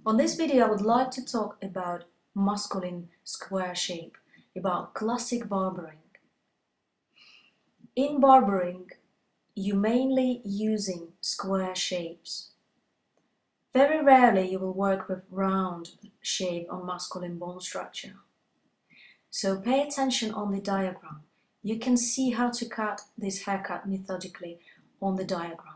On this video, I would like to talk about masculine square shape, about classic barbering. In barbering, you mainly using square shapes. Very rarely you will work with round shape on masculine bone structure. So pay attention on the diagram. You can see how to cut this haircut methodically on the diagram.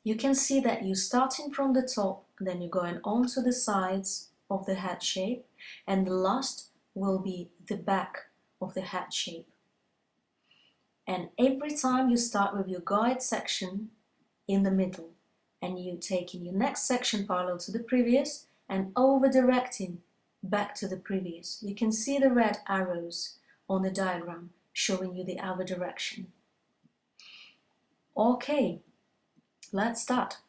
You can see that you're starting from the top, then you're going on to the sides of the head shape, and the last will be the back of the head shape. And every time you start with your guide section in the middle, and you taking your next section parallel to the previous and over directing back to the previous. You can see the red arrows on the diagram showing you the other direction. Okay, let's start.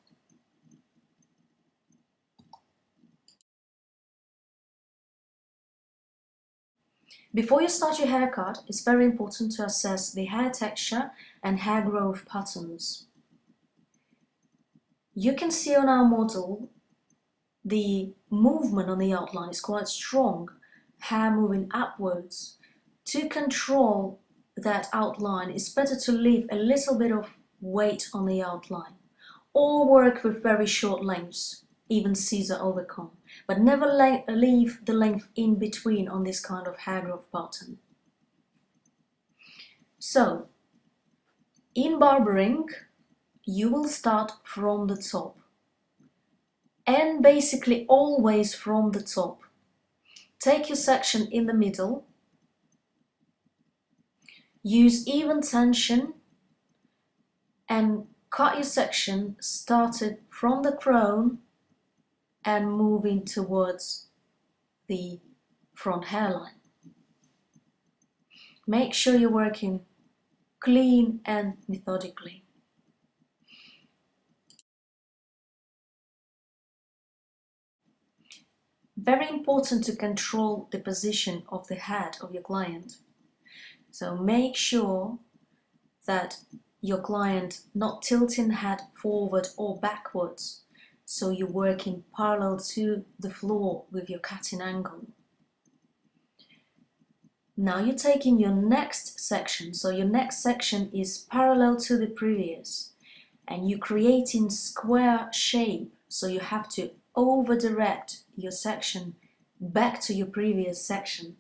Before you start your haircut, it's very important to assess the hair texture and hair growth patterns. You can see on our model the movement on the outline is quite strong, hair moving upwards. To control that outline, it's better to leave a little bit of weight on the outline or work with very short lengths, even scissor overcomb, but never leave the length in between on this kind of hair growth pattern. So, in barbering, you will start from the top, and basically always from the top. Take your section in the middle, use even tension, and cut your section started from the crown and moving towards the front hairline. Make sure you're working clean and methodically. Very important to control the position of the head of your client. So make sure that your client not tilting head forward or backwards, so you're working parallel to the floor with your cutting angle. Now you're taking your next section, so your next section is parallel to the previous, and you're creating square shape, so you have to over direct your section back to your previous section.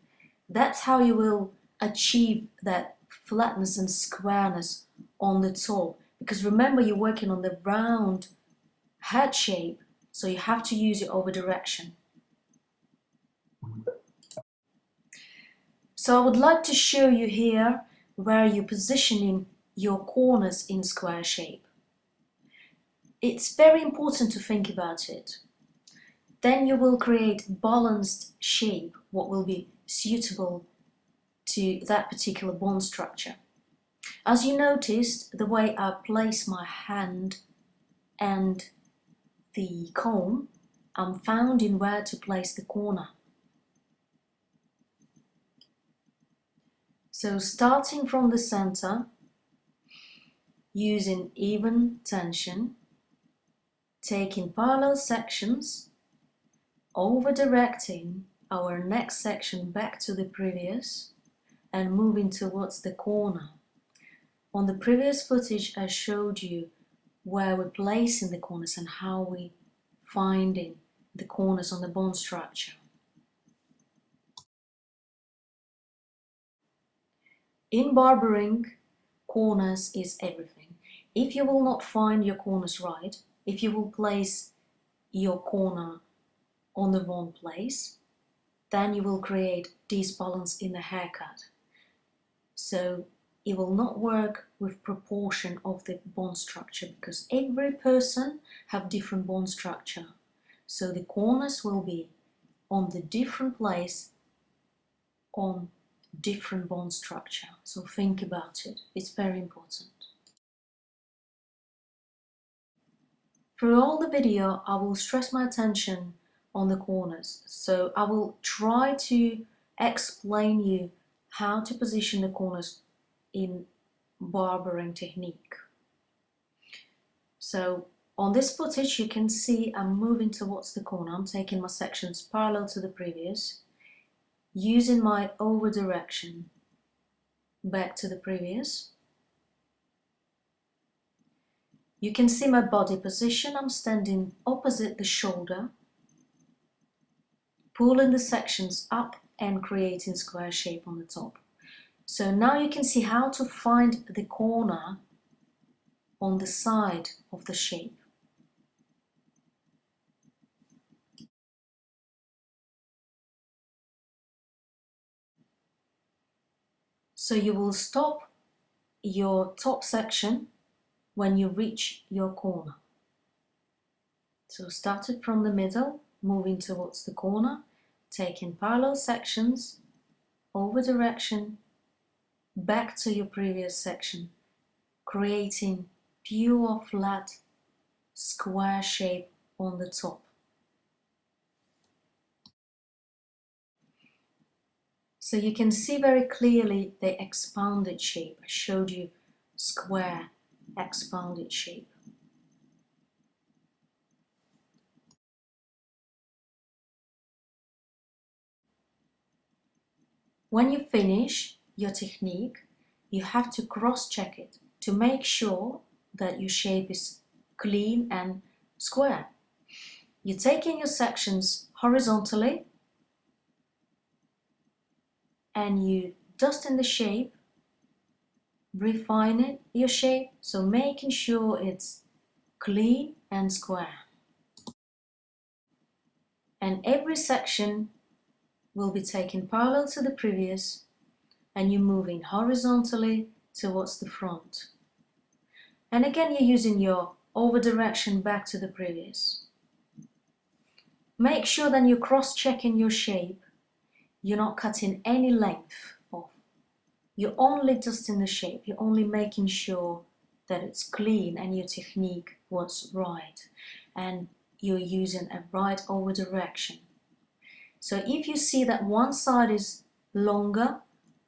That's how you will achieve that flatness and squareness on the top, because remember you're working on the round head shape, so you have to use your over direction. So I would like to show you here where you're positioning your corners in square shape. It's very important to think about it. Then you will create balanced shape, what will be suitable to that particular bone structure. As you noticed, the way I place my hand and the comb, I'm finding where to place the corner. So starting from the center, using even tension, taking parallel sections, over directing our next section back to the previous and moving towards the corner. On the previous footage I showed you where we're placing the corners and how we're finding the corners on the bone structure. In barbering, corners is everything. If you will not find your corners right, if you will place your corner on the wrong place, then you will create disbalance in the haircut. So it will not work with proportion of the bone structure, because every person have different bone structure. So the corners will be on the different place on different bone structure. So think about it. It's very important. Through all the video, I will stress my attention on the corners. So I will try to explain you how to position the corners in barbering technique. So On this footage, you can see I'm moving towards the corner. I'm taking my sections parallel to the previous, using my over direction back to the previous. You can see my body position. I'm standing opposite the shoulder, pulling the sections up and creating square shape on the top. So now you can see how to find the corner on the side of the shape. So you will stop your top section when you reach your corner. So started from the middle, moving towards the corner, taking parallel sections, over direction, back to your previous section, creating pure flat square shape on the top. So you can see very clearly the expanded shape. I showed you square expanded shape. When you finish your technique, you have to cross-check it to make sure that your shape is clean and square. You're taking your sections horizontally and you dust in the shape, refine it, your shape, so making sure it's clean and square. And every section will be taken parallel to the previous and you're moving horizontally towards the front. And again, you're using your over direction back to the previous. Make sure that you're cross-checking your shape. You're not cutting any length off. You're only dusting the shape. You're only making sure that it's clean and your technique was right. And you're using a right over direction. So if you see that one side is longer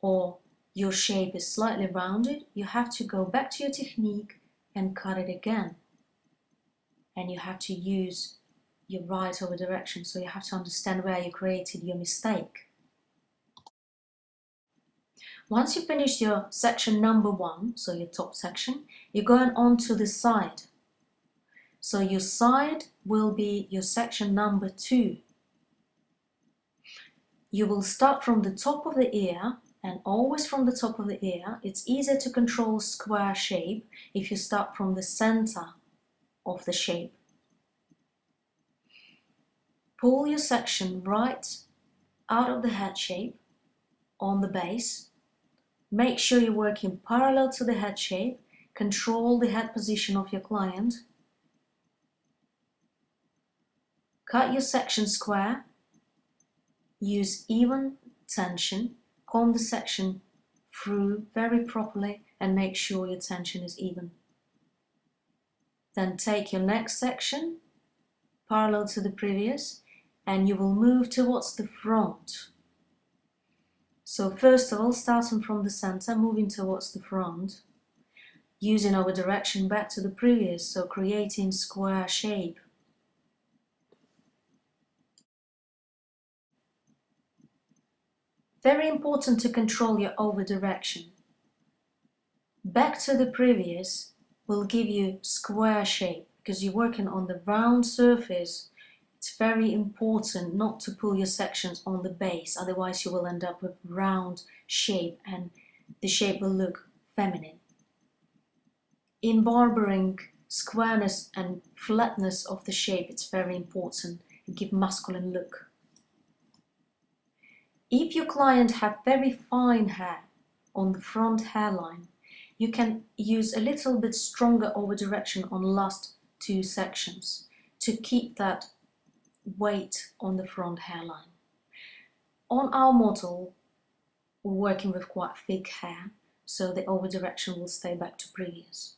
or your shape is slightly rounded, you have to go back to your technique and cut it again. And you have to use your right over direction, so you have to understand where you created your mistake. Once you finish your section number 1, so your top section, you're going on to the side. So your side will be your section number 2. You will start from the top of the ear, and always from the top of the ear. It's easier to control square shape if you start from the center of the shape. Pull your section right out of the head shape on the base. Make sure you're working parallel to the head shape. Control the head position of your client. Cut your section square. Use even tension. Comb the section through very properly and make sure your tension is even. Then take your next section parallel to the previous and you will move towards the front. So first of all, starting from the center, moving towards the front, using our direction back to the previous, so creating square shape. Very important to control your over direction. Back to the previous will give you square shape because you're working on the round surface. It's very important not to pull your sections on the base, otherwise you will end up with round shape and the shape will look feminine. In barbering, squareness and flatness of the shape, it's very important and give masculine look. If your client have very fine hair on the front hairline, you can use a little bit stronger over direction on last 2 sections to keep that weight on the front hairline. On our model, we're working with quite thick hair, so the over direction will stay back to previous.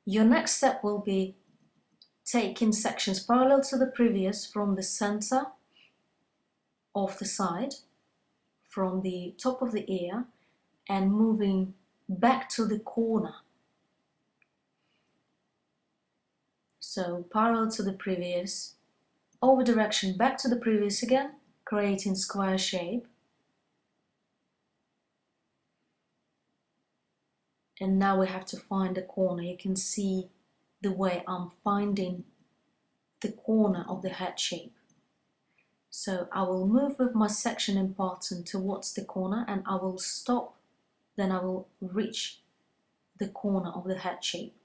Your next step will be taking sections parallel to the previous from the center of the side, from the top of the ear, and moving back to the corner. So parallel to the previous, over direction back to the previous again, creating square shape. And now we have to find the corner. You can see the way I'm finding the corner of the head shape. So I will move with my section and pattern towards the corner and I will stop, then I will reach the corner of the head shape.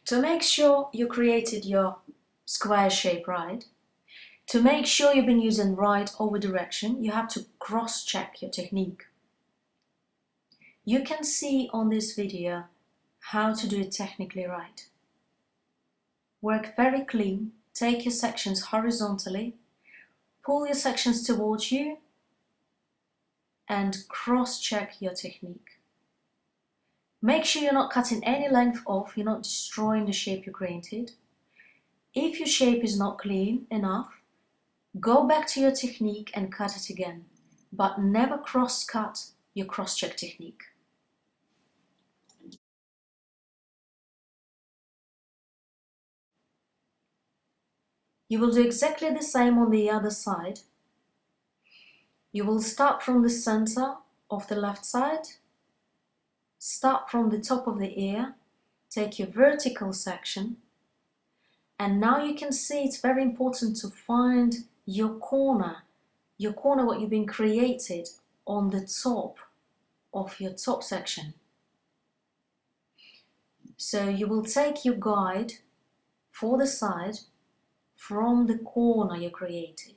To make sure you created your square shape right, to make sure you've been using right over direction, you have to cross-check your technique. You can see on this video how to do it technically right. Work very clean, take your sections horizontally, pull your sections towards you and cross-check your technique. Make sure you're not cutting any length off, you're not destroying the shape you created. If your shape is not clean enough, go back to your technique and cut it again, but never cross-cut your cross-check technique. You will do exactly the same on the other side. You will start from the center of the left side, start from the top of the ear, take your vertical section, and now you can see it's very important to find your corner what you've been created on the top of your top section. So you will take your guide for the side from the corner you created.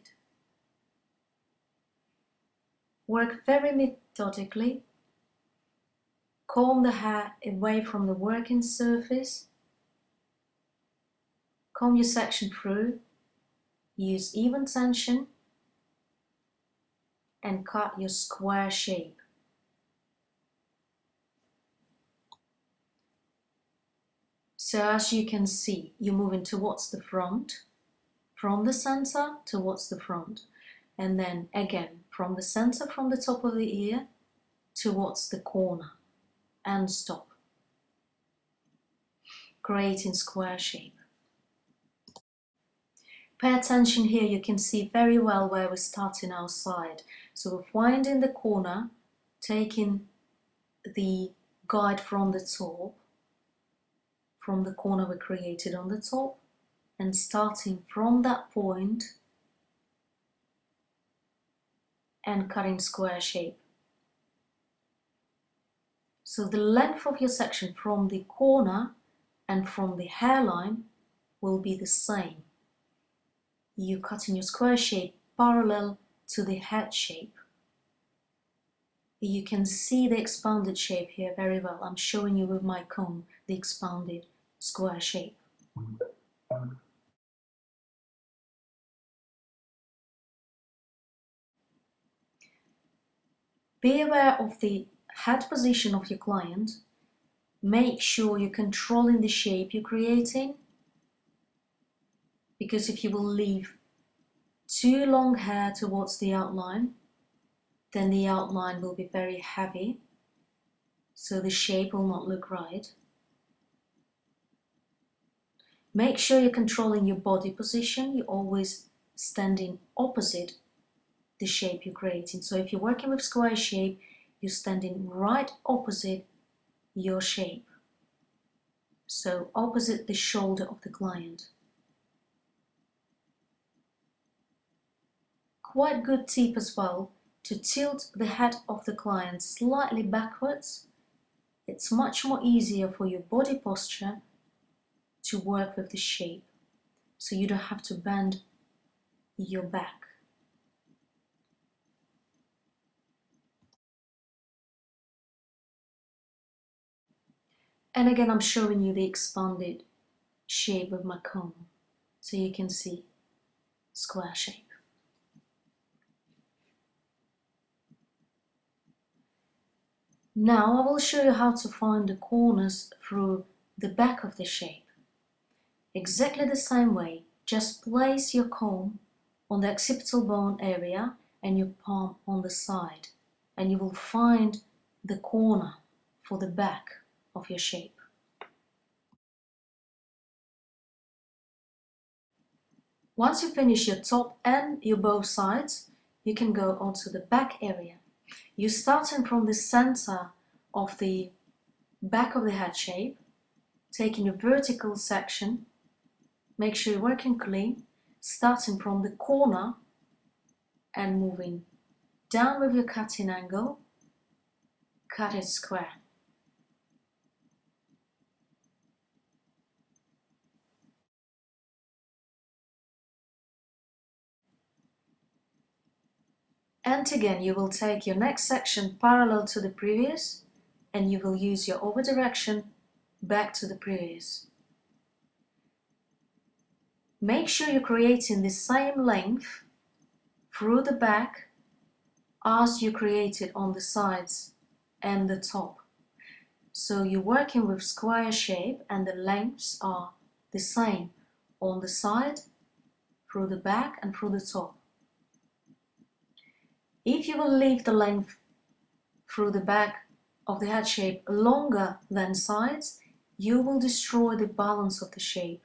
Work very methodically. Comb the hair away from the working surface. Comb your section through. Use even tension and cut your square shape. So as you can see, you're moving towards the front, from the center towards the front, and then again from the center, from the top of the ear towards the corner, and stop, creating square shape. Pay attention here, you can see very well where we're starting our side. So we're finding the corner, taking the guide from the top, from the corner we created on the top, and starting from that point and cutting square shape. So the length of your section from the corner and from the hairline will be the same. You cut in your square shape parallel to the head shape. You can see the expanded shape here very well. I'm showing you with my comb the expanded square shape. Be aware of the head position of your client. Make sure you're controlling the shape you're creating, because if you will leave too long hair towards the outline, then the outline will be very heavy, so the shape will not look right. Make sure you're controlling your body position. You're always standing opposite the shape you're creating. So if you're working with square shape, you're standing right opposite your shape. So opposite the shoulder of the client. Quite good tip as well to tilt the head of the client slightly backwards. It's much more easier for your body posture to work with the shape, so you don't have to bend your back. And again, I'm showing you the expanded shape with my comb, so you can see square shape. Now I will show you how to find the corners through the back of the shape. Exactly the same way, just place your comb on the occipital bone area and your palm on the side, and you will find the corner for the back of your shape. Once you finish your top and your both sides, you can go onto the back area. You're starting from the center of the back of the head shape, taking your vertical section, make sure you're working clean, starting from the corner and moving down with your cutting angle, cut it square. And again, you will take your next section parallel to the previous, and you will use your over direction back to the previous. Make sure you're creating the same length through the back as you created on the sides and the top. So you're working with square shape and the lengths are the same on the side, through the back and through the top. If you will leave the length through the back of the head shape longer than sides, you will destroy the balance of the shape.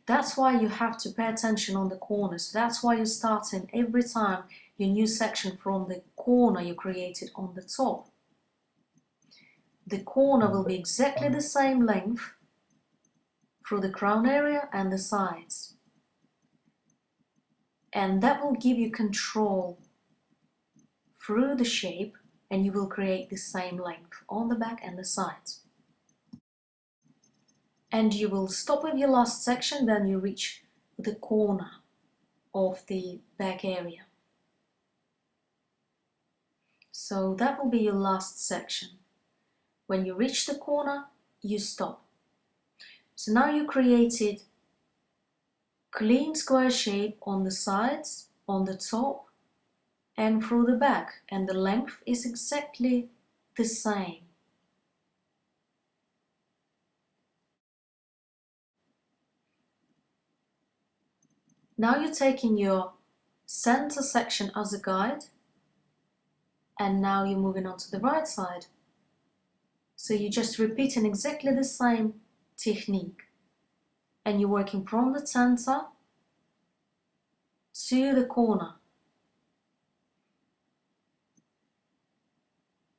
That's why you have to pay attention on the corners. That's why you're starting every time your new section from the corner you created on the top. The corner will be exactly the same length through the crown area and the sides. And that will give you control through the shape, and you will create the same length on the back and the sides. And you will stop with your last section, then you reach the corner of the back area. So that will be your last section. When you reach the corner, you stop. So now you created clean square shape on the sides, on the top, and through the back, and the length is exactly the same. Now you're taking your center section as a guide, and now you're moving on to the right side. So you're just repeating exactly the same technique, and you're working from the center to the corner.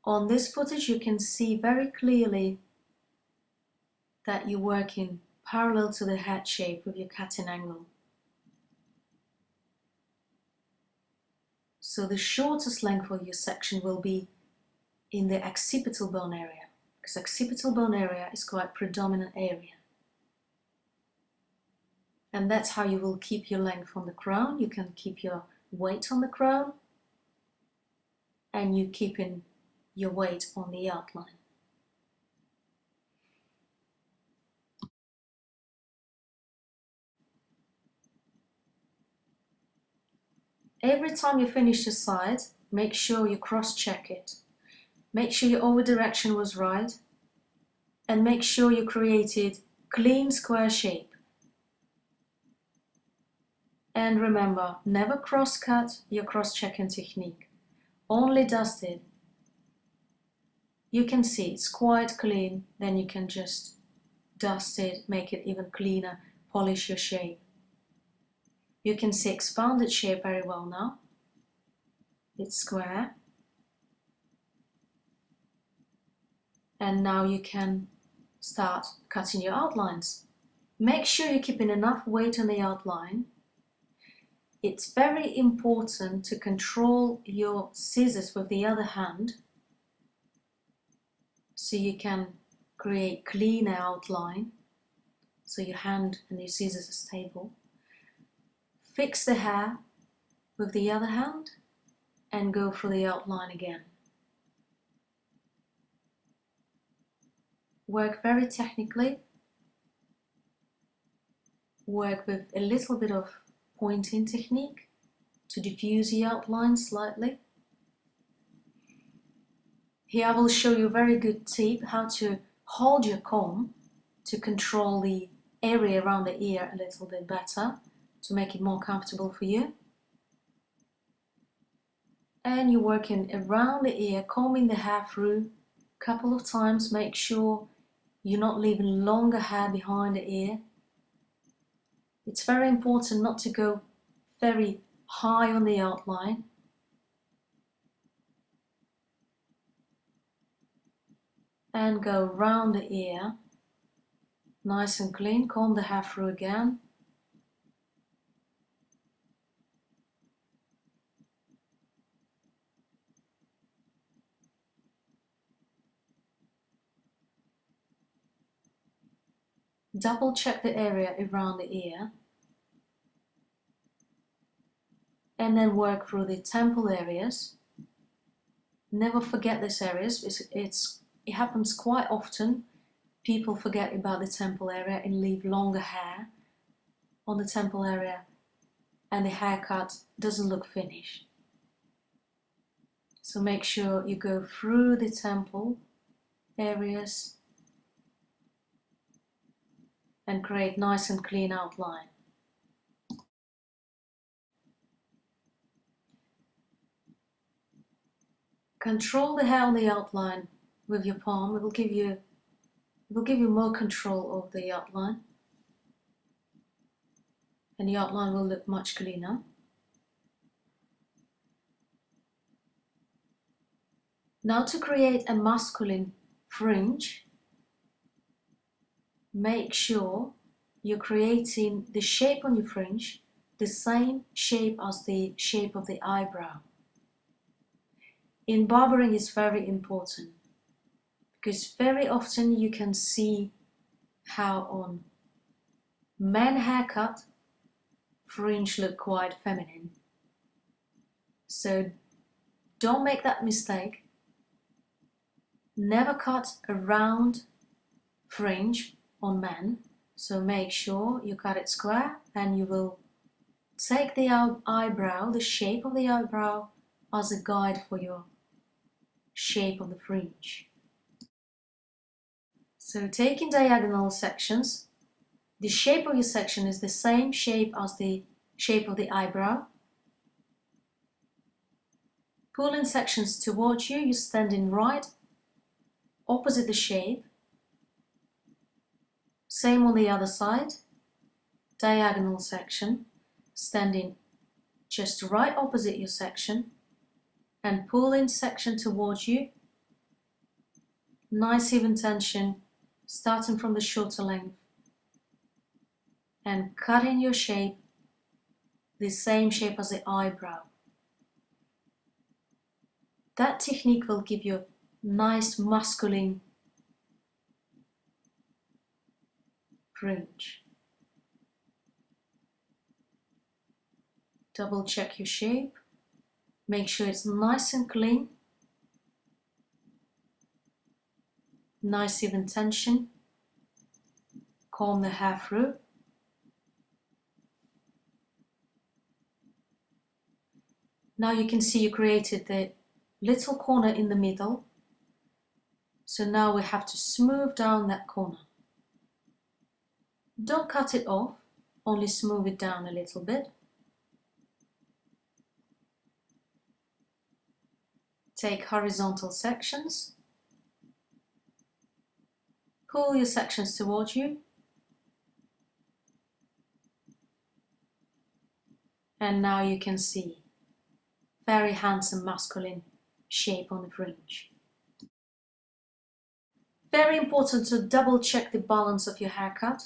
On this footage you can see very clearly that you're working parallel to the head shape with your cutting angle. So the shortest length of your section will be in the occipital bone area, because occipital bone area is quite predominant area. And that's how you will keep your length on the crown. You can keep your weight on the crown, and you're keeping your weight on the outline. Every time you finish the side, make sure you cross-check it. Make sure your over direction was right, and make sure you created clean square shape. And remember, never cross-cut your cross-checking technique, only dust it. You can see it's quite clean, then you can just dust it, make it even cleaner, polish your shape. You can see expanded shape very well now. It's square. And now you can start cutting your outlines. Make sure you're keeping enough weight on the outline. It's very important to control your scissors with the other hand, so you can create clean outline, so your hand and your scissors are stable. Fix the hair with the other hand and go for the outline again. Work very technically, work with a little bit of pointing technique to diffuse the outline slightly. Here I will show you a very good tip how to hold your comb to control the area around the ear a little bit better, to make it more comfortable for you. And you're working around the ear, combing the hair through a couple of times. Make sure you're not leaving longer hair behind the ear. It's very important not to go very high on the outline. And go round the ear, nice and clean. Comb the hair through again. Double check the area around the ear. And then work through the temple areas. Never forget these areas. It happens quite often. People forget about the temple area and leave longer hair on the temple area, and the haircut doesn't look finished. So make sure you go through the temple areas and create nice and clean outline. Control the hair on the outline with your palm. It will give you more control of the outline, and the outline will look much cleaner. Now, to create a masculine fringe, make sure you're creating the shape on your fringe the same shape as the shape of the eyebrow. In barbering is very important, because very often you can see how on men haircut fringe look quite feminine. So don't make that mistake. Never cut a round fringe on men. So make sure you cut it square, and you will take the eyebrow, the shape of the eyebrow, as a guide for your shape of the fringe. So taking diagonal sections, the shape of your section is the same shape as the shape of the eyebrow. Pulling sections towards you, you're standing right opposite the shape. Same on the other side. Diagonal section, standing just right opposite your section, and pulling section towards you. Nice even tension, starting from the shorter length, and cutting your shape the same shape as the eyebrow. That technique will give you a nice masculine fringe. Double check your shape. Make sure it's nice and clean. Nice even tension. Comb the hair through. Now you can see you created the little corner in the middle. So now we have to smooth down that corner. Don't cut it off, only smooth it down a little bit. Take horizontal sections. Pull your sections towards you. And now you can see very handsome masculine shape on the fringe. Very important to double check the balance of your haircut.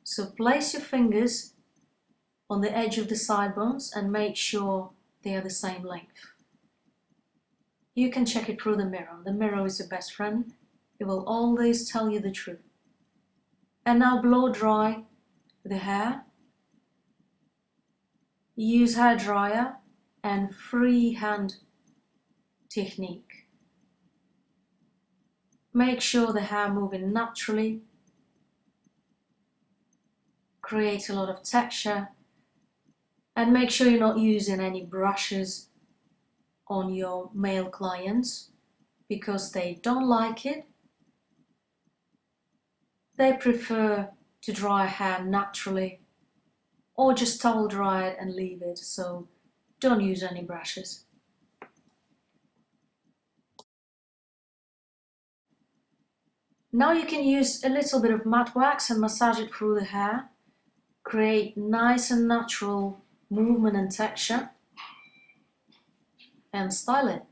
So place your fingers on the edge of the sideburns and make sure they are the same length. You can check it through the mirror. The mirror is your best friend. It will always tell you the truth. And now blow dry the hair. Use hair dryer and freehand technique. Make sure the hair moving naturally. Create a lot of texture, and make sure you're not using any brushes on your male clients, because they don't like it. They prefer to dry hair naturally, or just towel dry it and leave it, so don't use any brushes. Now you can use a little bit of matte wax and massage it through the hair. Create nice and natural movement and texture. And style it.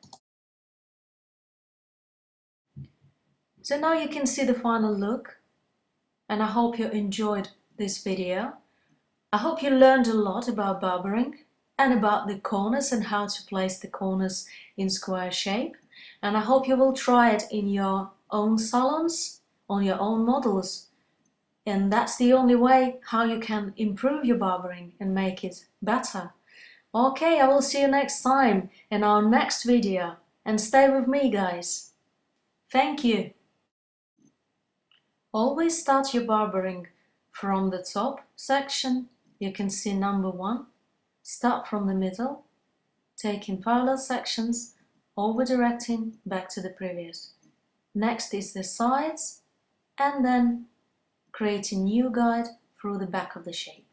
So now you can see the final look. And I hope you enjoyed this video. I hope you learned a lot about barbering and about the corners and how to place the corners in square shape. And I hope you will try it in your own salons, on your own models. And that's the only way how you can improve your barbering and make it better. Okay, I will see you next time in our next video. And stay with me, guys. Thank you. Always start your barbering from the top section. You can see number 1. Start from the middle, taking parallel sections, over directing back to the previous. Next is the sides, and then create a new guide through the back of the shape.